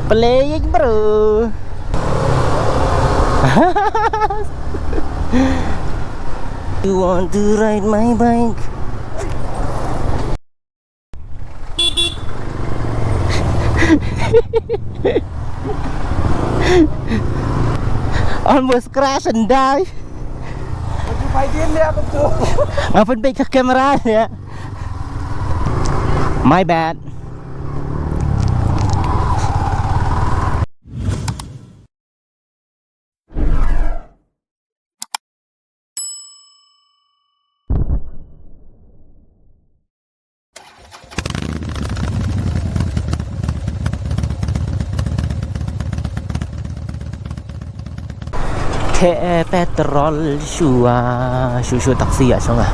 Playing, bro. You want to ride my bike? Almost crash and die. Open back the camera. Yeah. My bad. Thẻ petrol shua taxi à xong à.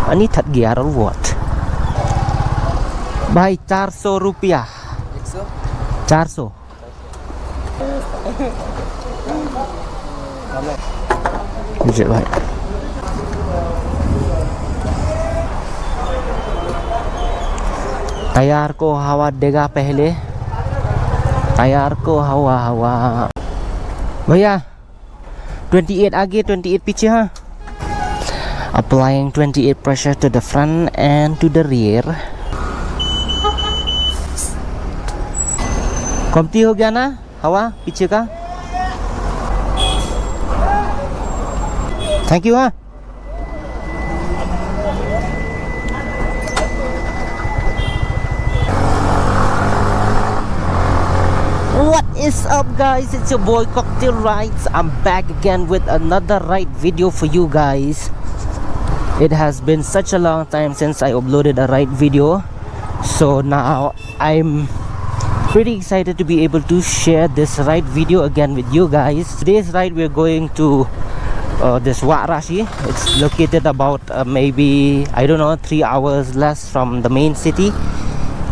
Anh ấy thật ghê rồi what? Bhai 400 rupiah. 400. Được vậy. तैयार को हवा देगा पहले. तैयार को हवा भैया 28 आगे 28 पीछे हाँ. Applying 28 pressure to the front and to the rear. कमती हो गया ना हवा पीछे का. थैंक यू हाँ. What is up guys, it's your boy Cocktail Rides. I'm back again with another ride video for you guys. It has been such a long time since I uploaded a ride video, so now I'm pretty excited to be able to share this ride video again with you guys. Today's ride we're going to this Rashi. It's located about maybe, I don't know, 3 hours less from the main city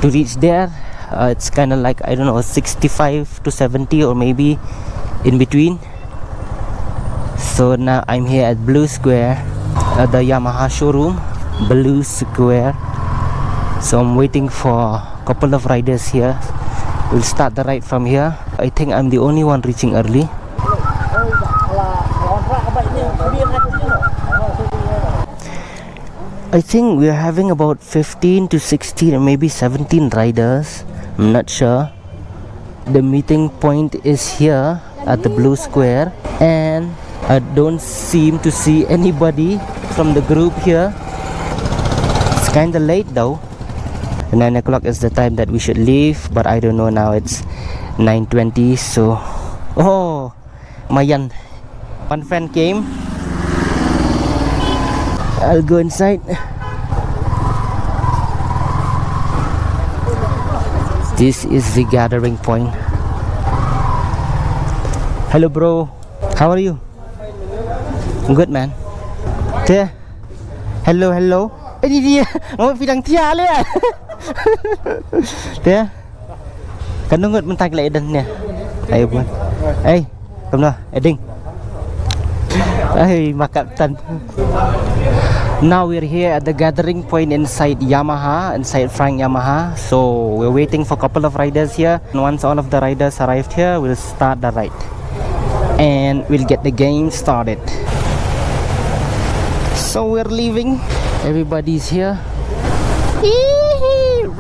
to reach there. It's kind of like, I don't know, 65 to 70 or maybe in between. So now I'm here at Blue Square, the Yamaha showroom, Blue Square. So I'm waiting for a couple of riders here. We'll start the ride from here. I think I'm the only one reaching early. I think we're having about 15 to 16 or maybe 17 riders. I'm not sure. The meeting point is here at the Blue Square, and I don't seem to see anybody from the group here. It's kinda late though. 9 o'clock is the time that we should leave, but I don't know now. It's 9:20, so oh, Mayan, one fan came. I'll go inside. This is the gathering point. Hello bro, how are you? I'm good man. There. Hello hello. Ini dia, mau bilang tia le. There. Kan nungut mentang lại đần nè. Ayo buat. Hey, come now, Eding. Hey, Captain. Now we're here at the gathering point inside Yamaha, inside Frank Yamaha. So we're waiting for a couple of riders here. And once all of the riders arrived here, we'll start the ride and we'll get the game started. So we're leaving. Everybody's here.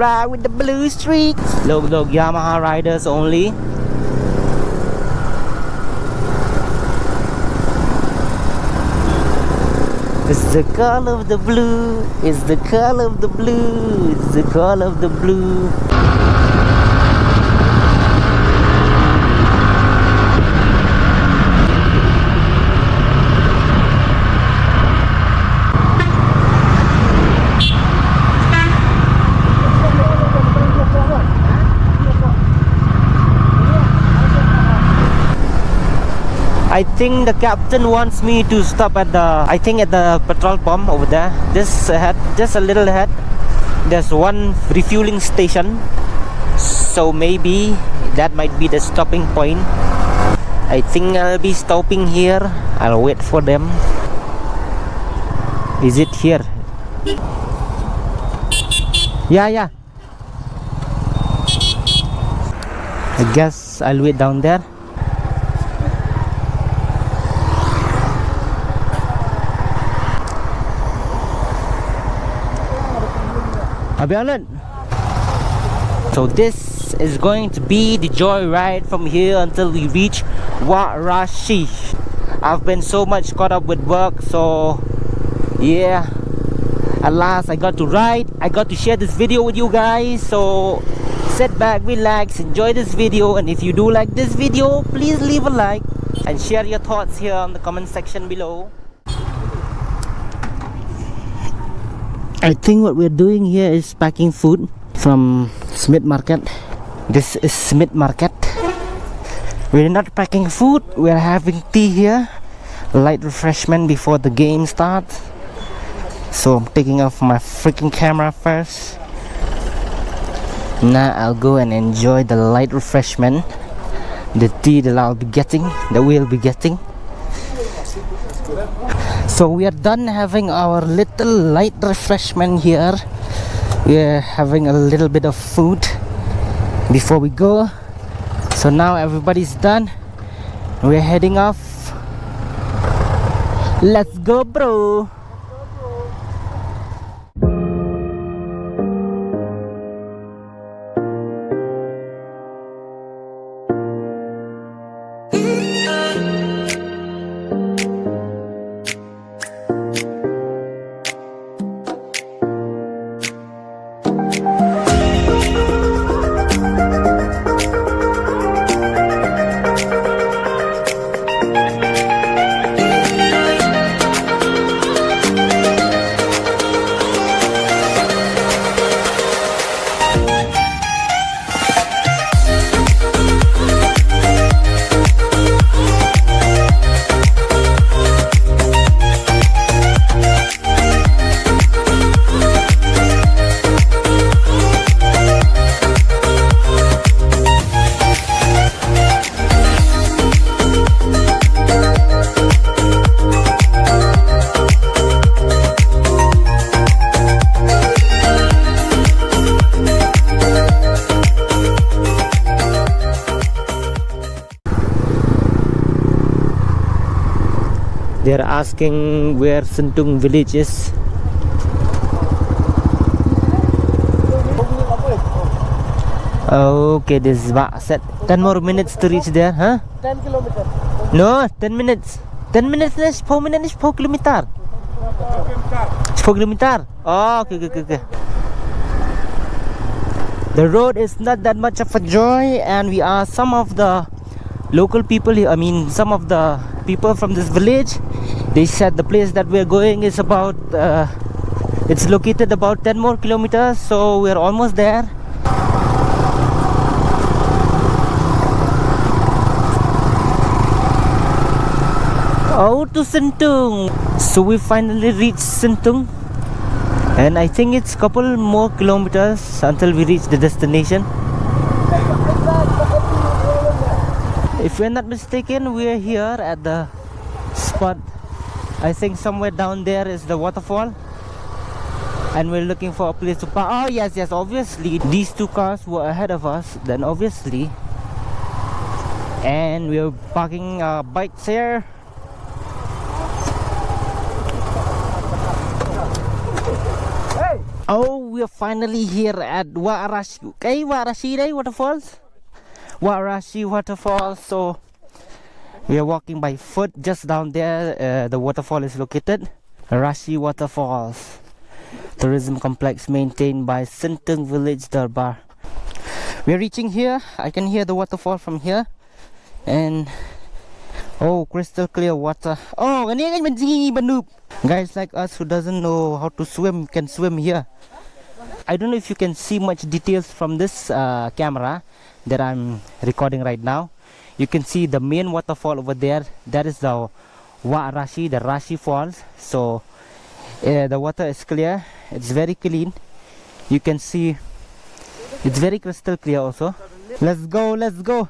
Ride with the blue streak. Look, Yamaha riders only. It's the color of the blue. It's the color of the blue. It's the color of the blue. I think the captain wants me to stop at the petrol pump over there. Just a little ahead. There's one refueling station. So maybe that might be the stopping point. I think I'll be stopping here. I'll wait for them. Is it here? Yeah. I guess I'll wait down there. So this is going to be the joyride from here until we reach Rashi. I've been so much caught up with work, so yeah, at last I got to ride. I got to share this video with you guys, so sit back, relax, enjoy this video. And if you do like this video, please leave a like and share your thoughts here on the comment section below. I think what we're doing here is packing food from Smit Market. This is Smit Market. We're not packing food, we're having tea here, light refreshment before the game starts. So I'm taking off my freaking camera first. Now I'll go and enjoy the light refreshment, the tea that we'll be getting. So we are done having our little light refreshment here. We are having a little bit of food before we go. So now everybody's done. We're heading off. Let's go, bro. They're asking where Syntung Village is. Okay, this is set. 10 more minutes to reach there, huh? 10 kilometers. No, 10 minutes. 10 minutes na 10 minutes 10 kilometer. 10 kilometer. Oh, okay. The road is not that much of a joy, and we are some of the local people here. I mean, some of the people from this village. They said the place that we're going is about it's located about 10 more kilometers, so we're almost there. Oh, to Syntung. So we finally reached Syntung, and I think it's a couple more kilometers until we reach the destination. If we're not mistaken, we're here at the spot. I think somewhere down there is the waterfall, and we're looking for a place to park. Oh yes, obviously these two cars were ahead of us, then obviously, and we're parking bikes here. Oh, we're finally here at Rashi Waterfalls. Rashi Waterfall. So we are walking by foot just down there. The waterfall is located. Rashi Waterfalls, tourism complex maintained by Syntung Village Darbar. We are reaching here. I can hear the waterfall from here, and oh, crystal clear water. Oh, guys like us who doesn't know how to swim can swim here. I don't know if you can see much details from this camera that I'm recording right now. You can see the main waterfall over there. That is the Rashi Falls. So the water is clear. It's very clean. You can see it's very crystal clear also. Let's go.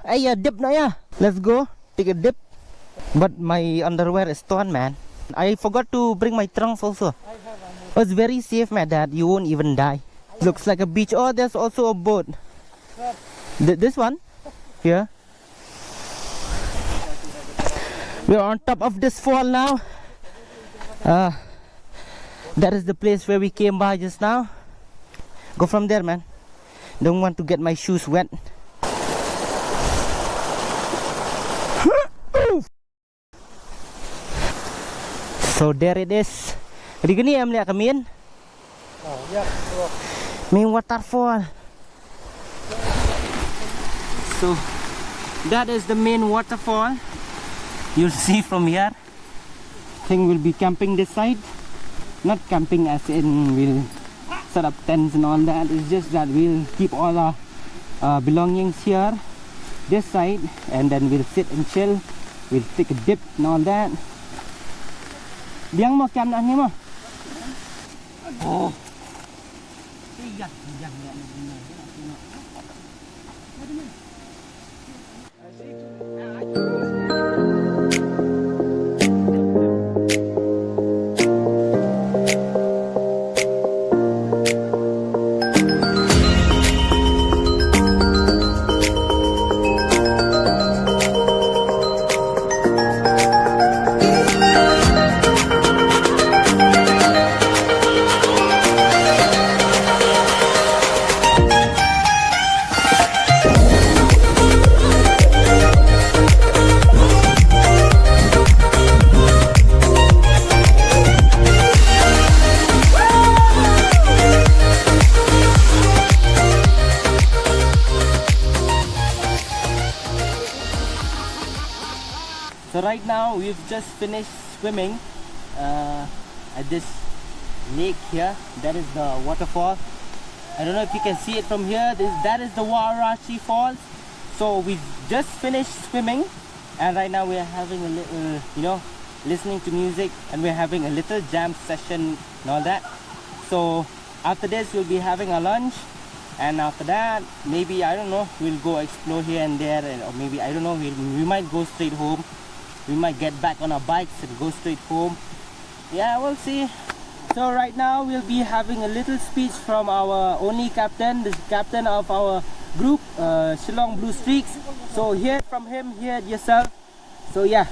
Hey, dip na ya. Let's go. Take a dip. But my underwear is torn, man. I forgot to bring my trunks also. Oh, it's very safe, man, Dad. You won't even die. Looks like a beach. Oh, there's also a boat. This one? here. We're on top of this fall now. That is the place where we came by just now. Go from there, man. Don't want to get my shoes wet. So there it is. Di gini ya melihat kami. Oh, yeah. Main waterfall. So that is the main waterfall. You'll see from here. Think we'll be camping this side. Not camping as in we'll set up tents and all that. It's just that we'll keep all our belongings here, this side, and then we'll sit and chill. We'll take a dip and all that. Biang mo cam na ni mo. Oh. So right now we've just finished swimming at this lake here. That is the waterfall. I don't know if you can see it from here. That is the Rashi Falls. So we've just finished swimming, and right now we're having a little, you know, listening to music, and we're having a little jam session and all that. So after this we'll be having our lunch, and after that maybe, I don't know, we'll go explore here and there, or maybe, I don't know, we might go straight home. We might get back on our bikes and go straight home. Yeah, we'll see. So right now we'll be having a little speech from our only captain, the captain of our group, Shillong Blue Streaks. So hear it from him, hear it yourself. So yeah.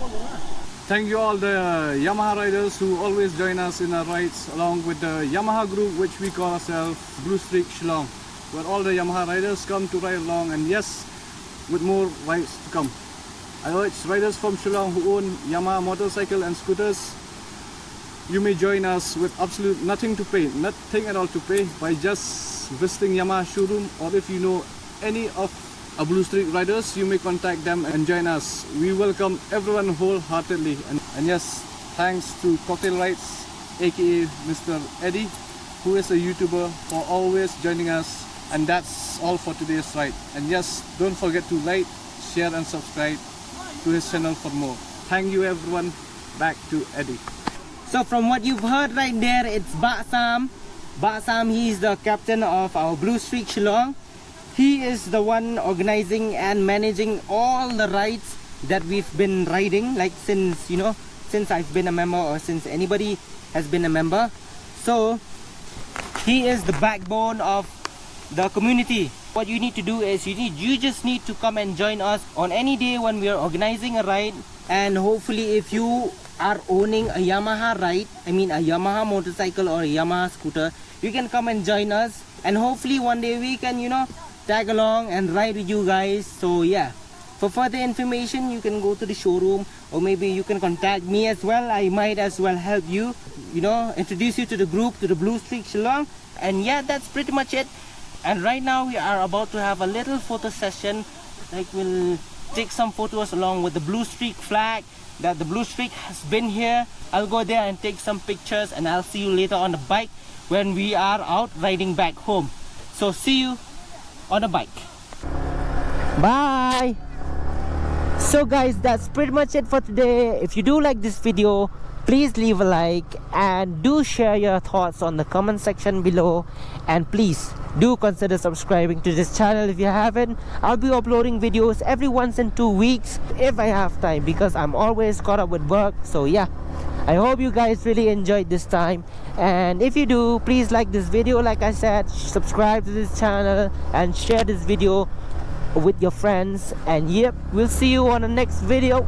Thank you all the Yamaha riders who always join us in our rides, along with the Yamaha group, which we call ourselves Blue Streak Shillong, where all the Yamaha riders come to ride along, and yes, with more rides to come. I urge riders from Shillong who own Yamaha motorcycle and scooters, you may join us with absolute nothing to pay, nothing at all to pay, by just visiting Yamaha showroom, or if you know any of our Blue Streak riders, you may contact them and join us. We welcome everyone wholeheartedly. And yes, thanks to Cocktail Rides, aka Mr. Eddie, who is a YouTuber, for always joining us. And that's all for today's ride. And yes, don't forget to like, share and subscribe to his channel for more. Thank you everyone. Back to Eddie. So from what you've heard right there, it's Sam. Sam, he's the captain of our Blue Streak Shillong. He is the one organizing and managing all the rides that we've been riding, like since, you know, since I've been a member, or since anybody has been a member. So he is the backbone of the community. What you need to do is you just need to come and join us on any day when we are organizing a ride. And hopefully if you are owning a Yamaha ride, I mean a Yamaha motorcycle or a Yamaha scooter, you can come and join us, and hopefully one day we can, you know, tag along and ride with you guys. So yeah, for further information you can go to the showroom, or maybe you can contact me as well. I might as well help you, you know, introduce you to the group, to the Blue Streak Shillong. And yeah, that's pretty much it. And right now we are about to have a little photo session. Like, we'll take some photos along with the Blue Streak flag, that the Blue Streak has been here. I'll go there and take some pictures, and I'll see you later on the bike when we are out riding back home. So see you on the bike. Bye. So guys, that's pretty much it for today. If you do like this video, please leave a like, and do share your thoughts on the comment section below. And please do consider subscribing to this channel if you haven't. I'll be uploading videos every once in 2 weeks if I have time, because I'm always caught up with work. So yeah, I hope you guys really enjoyed this time, and if you do, please like this video, like I said, subscribe to this channel and share this video with your friends. And yep, we'll see you on the next video.